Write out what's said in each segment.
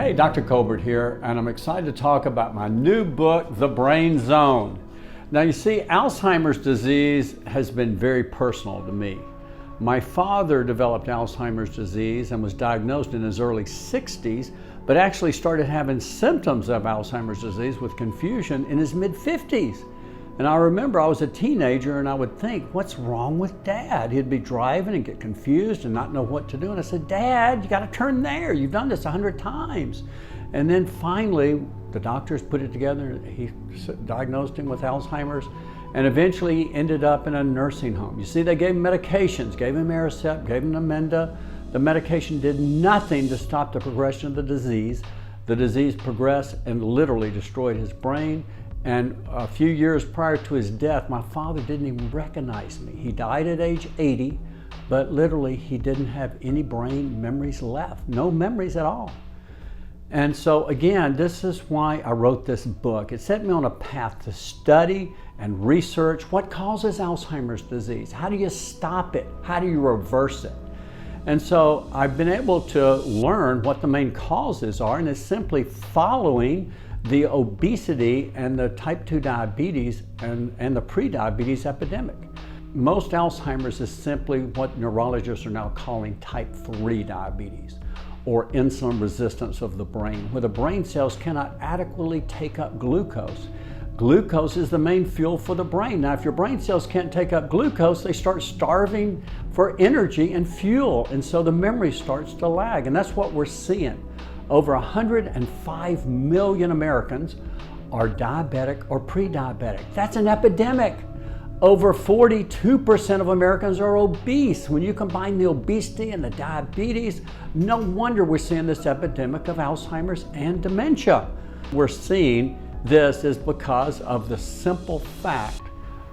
Hey, Dr. Colbert here, and I'm excited to talk about my new book, The Brain Zone. Now you see, Alzheimer's disease has been very personal to me. My father developed Alzheimer's disease and was diagnosed in his early 60s, but actually started having symptoms of Alzheimer's disease with confusion in his mid-50s. And I remember I was a teenager and I would think, what's wrong with Dad? He'd be driving and get confused and not know what to do. And I said, Dad, you gotta turn there. You've done this 100 times. And then finally, the doctors put it together. He diagnosed him with Alzheimer's, and eventually he ended up in a nursing home. You see, they gave him medications, gave him Aricept, gave him Namenda. The medication did nothing to stop the progression of the disease. The disease progressed and literally destroyed his brain. And a few years prior to his death, my father didn't even recognize me. He died at age 80, but literally he didn't have any brain memories left, no memories at all. And so again, this is why I wrote this book. It set me on a path to study and research what causes Alzheimer's disease. How do you stop it? How do you reverse it? And so I've been able to learn what the main causes are, and it's simply following the obesity and the type 2 diabetes and the pre-diabetes epidemic. Most Alzheimer's is simply what neurologists are now calling type 3 diabetes, or insulin resistance of the brain, where the brain cells cannot adequately take up glucose. Glucose is the main fuel for the brain. Now, if your brain cells can't take up glucose, they start starving for energy and fuel, and so the memory starts to lag, and that's what we're seeing. Over 105 million Americans are diabetic or pre-diabetic. That's an epidemic. Over 42% of Americans are obese. When you combine the obesity and the diabetes, no wonder we're seeing this epidemic of Alzheimer's and dementia. We're seeing this is because of the simple fact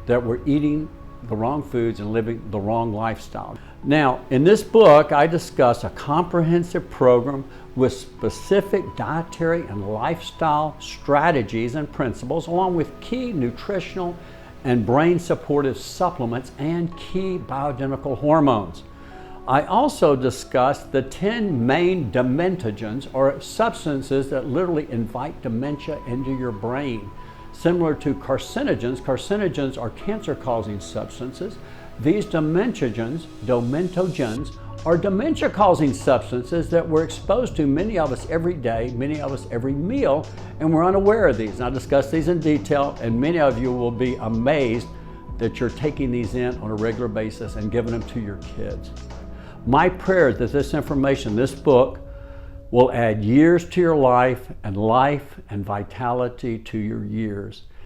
that we're eating the wrong foods and living the wrong lifestyle. Now, in this book, I discuss a comprehensive program with specific dietary and lifestyle strategies and principles, along with key nutritional and brain supportive supplements and key bioidentical hormones. I also discuss the 10 main dementogens, or substances that literally invite dementia into your brain. Similar to carcinogens are cancer-causing substances. These dementogens are dementia-causing substances that we're exposed to, many of us every day, many of us every meal, and we're unaware of these. And I discuss these in detail, and many of you will be amazed that you're taking these in on a regular basis and giving them to your kids. My prayer is that this information, this book, will add years to your life and vitality to your years.